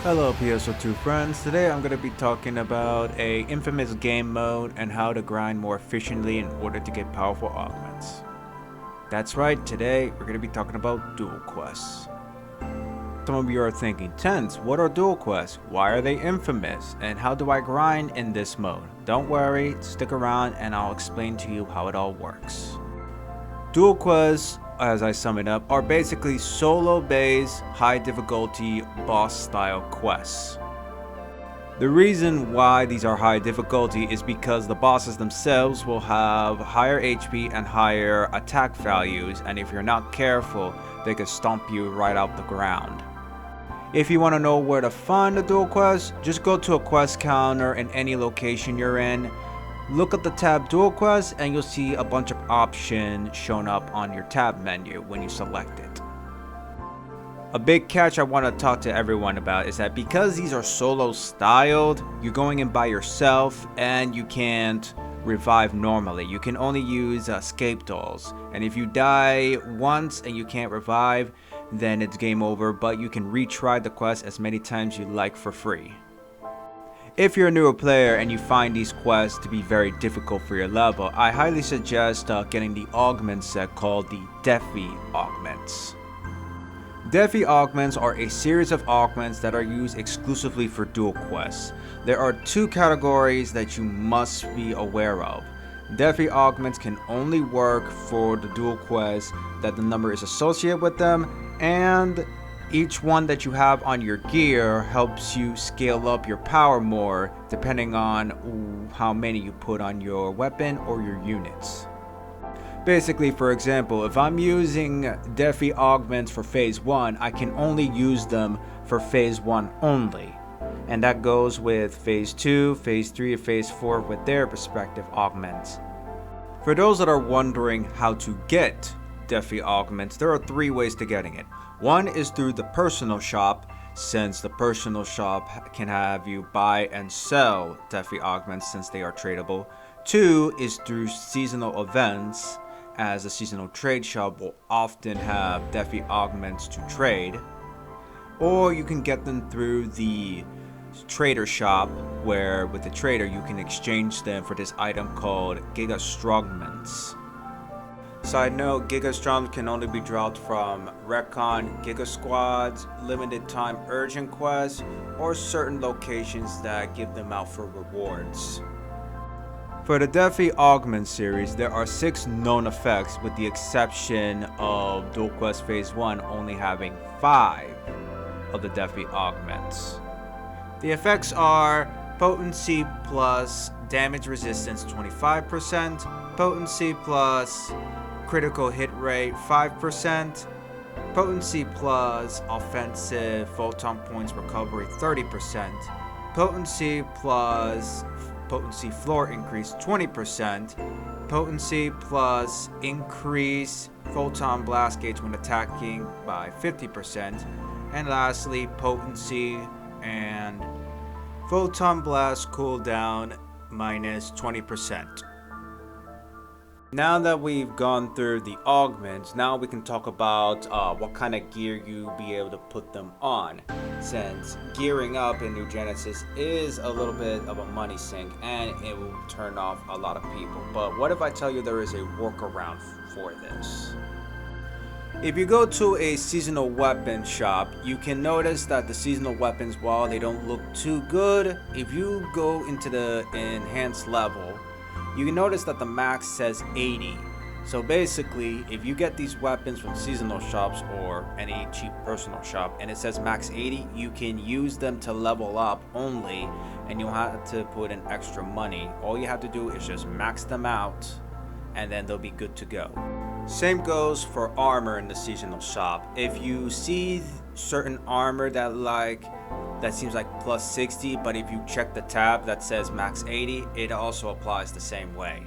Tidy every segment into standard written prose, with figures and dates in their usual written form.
Hello PSO2 friends, today I'm going to be talking about a infamous game mode and how to grind more efficiently in order to get powerful augments. That's right, today we're going to be talking about duel quests. Some of you are thinking, Tense, what are duel quests? Why are they infamous? And how do I grind in this mode? Don't worry, stick around and I'll explain to you how it all works. Duel quests, as I sum it up, are basically solo-based, high-difficulty, boss-style quests. The reason why these are high difficulty is because the bosses themselves will have higher HP and higher attack values, and if you're not careful, they can stomp you right out the ground. If you want to know where to find the duel quest, just go to a quest counter in any location you're in. Look at the tab Duel Quest and you'll see a bunch of options shown up on your tab menu when you select it. A big catch I want to talk to everyone about is that because these are solo styled, you're going in by yourself and you can't revive normally. You can only use escape dolls, and if you die once and you can't revive, then it's game over, but you can retry the quest as many times you like for free. If you're a newer player and you find these quests to be very difficult for your level, I highly suggest getting the augment set called the Defi augments. Defi augments are a series of augments that are used exclusively for duel quests. There are two categories that you must be aware of. Defi augments can only work for the duel quests that the number is associated with them, and each one that you have on your gear helps you scale up your power more depending on how many you put on your weapon or your units. Basically, for example, if I'm using Defi augments for phase 1, I can only use them for phase 1 only. And that goes with phase 2, phase 3, and phase 4 with their respective augments. For those that are wondering how to get Defi augments, there are 3 ways to getting it. One is through the personal shop, since the personal shop can have you buy and sell Defi augments since they are tradable. 2 is through seasonal events, as the seasonal trade shop will often have Defi augments to trade. Or you can get them through the trader shop, where with the trader you can exchange them for this item called Giga Strongments. Side note, Giga Strongs can only be dropped from Recon, Giga Squads, limited time urgent quests, or certain locations that give them out for rewards. For the Defi Augment series, there are 6 known effects with the exception of Duel Quest Phase 1 only having 5 of the Defi Augments. The effects are Potency plus Damage Resistance 25%, Potency plus Critical hit rate 5%, potency plus offensive photon points recovery 30%, potency plus potency floor increase 20%, potency plus increase photon blast gauge when attacking by 50%, and lastly potency and photon blast cooldown minus 20%. Now that we've gone through the augments, now we can talk about what kind of gear you'll be able to put them on, since gearing up in New Genesis is a little bit of a money sink and it will turn off a lot of people. But what if I tell you there is a workaround for this? If you go to a seasonal weapon shop, you can notice that the seasonal weapons, while they don't look too good, if you go into the enhanced level, you can notice that the max says 80. So basically, if you get these weapons from seasonal shops or any cheap personal shop and it says max 80, you can use them to level up only, and you don't have to put in extra money. All you have to do is just max them out and then they'll be good to go. Same goes for armor in the seasonal shop. If you see certain armor that seems like plus 60, but if you check the tab that says max 80, it also applies the same way.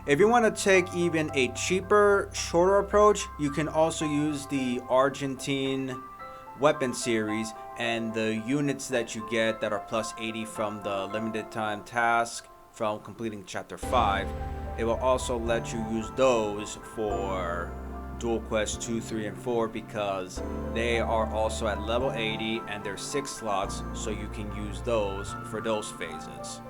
If you want to take even a cheaper, shorter approach, you can also use the Argentine weapon series, and the units that you get that are plus 80 from the limited time task from completing chapter 5, it will also let you use those for Duel Quest 2, 3, and 4 because they are also at level 80 and there's 6 slots, so you can use those for those phases.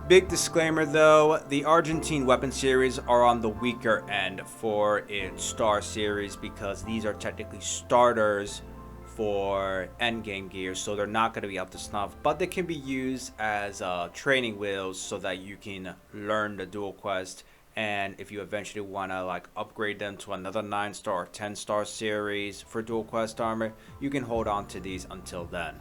Big disclaimer though, the Argentine weapon series are on the weaker end for its star series because these are technically starters for endgame gear, so they're not going to be up to snuff, but they can be used as training wheels so that you can learn the Duel Quest, and if you eventually want to like upgrade them to another 9-star or 10-star series for Duel Quest armor, you can hold on to these until then.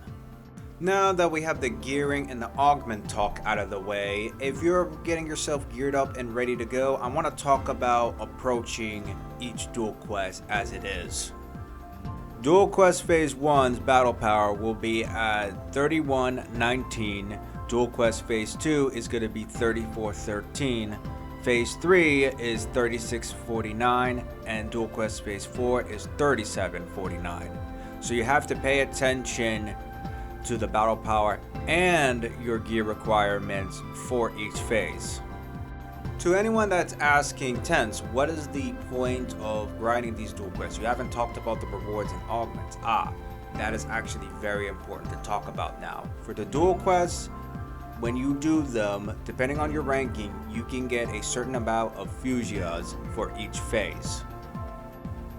Now that we have the gearing and the augment talk out of the way, if you're getting yourself geared up and ready to go, I want to talk about approaching each Duel Quest as it is. Duel Quest Phase 1's battle power will be at 3119, Duel Quest Phase 2 is going to be 3413, Phase 3 is 3649, and Duel Quest Phase 4 is 3749. So you have to pay attention to the battle power and your gear requirements for each phase. To anyone that's asking, Tense, what is the point of grinding these Duel Quests? You haven't talked about the rewards and augments. That is actually very important to talk about now. For the Duel Quests, when you do them, depending on your ranking, you can get a certain amount of fuchsias for each phase.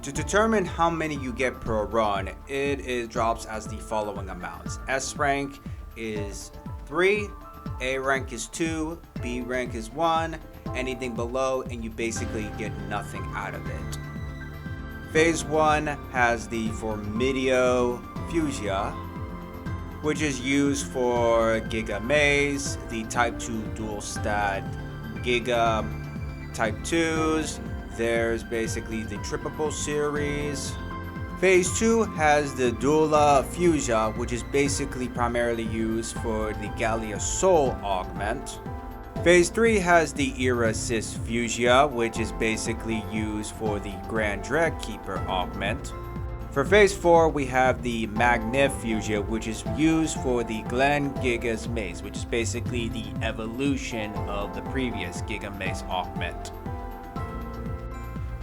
To determine how many you get per run, it drops as the following amounts. S rank is 3, A rank is 2, B rank is 1, anything below, and you basically get nothing out of it. Phase 1 has the Formidio Fuchsia, which is used for Giga Maze, the Type 2 dual stat Giga Type 2s. There's basically the Triple series. Phase 2 has the Duela Fuchsia, which is basically primarily used for the Gallia Soul augment. Phase 3 has the Irasis Fuchsia, which is basically used for the Grand Dread Keeper augment. For Phase 4, we have the Magnif Fuchsia, which is used for the Glen Giga's Maze, which is basically the evolution of the previous Giga Maze augment.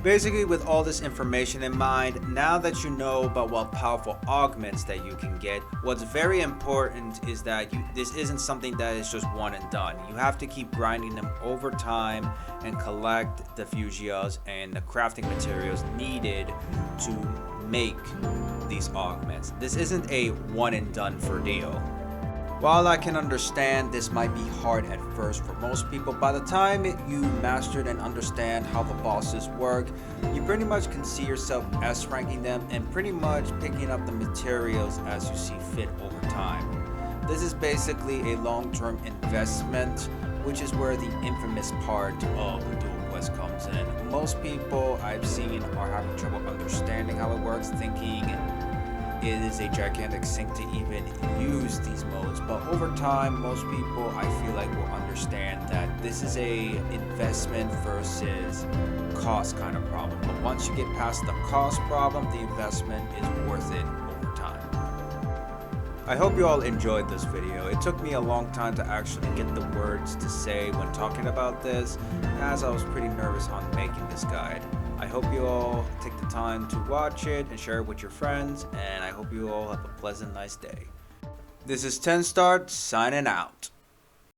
Basically, with all this information in mind, now that you know about what powerful augments that you can get, what's very important is that this isn't something that is just one and done. You have to keep grinding them over time and collect the fuchsias and the crafting materials needed to make these augments. This isn't a one and done for deal. While I can understand this might be hard at first for most people, by the time you mastered and understand how the bosses work, you pretty much can see yourself S-ranking them and pretty much picking up the materials as you see fit over time. This is basically a long-term investment, which is where the infamous part of the Duel Quest comes in. Most people I've seen are having trouble understanding how it works, thinking it is a gigantic sink to even use these modes, but over time most people I feel like will understand that this is a investment versus cost kind of problem. But once you get past the cost problem, the investment is worth it over time. I hope you all enjoyed this video. It took me a long time to actually get the words to say when talking about this, as I was pretty nervous on making this guide. I hope you all take the time to watch it and share it with your friends, and I hope you all have a pleasant, nice day. This is 10 Start signing out.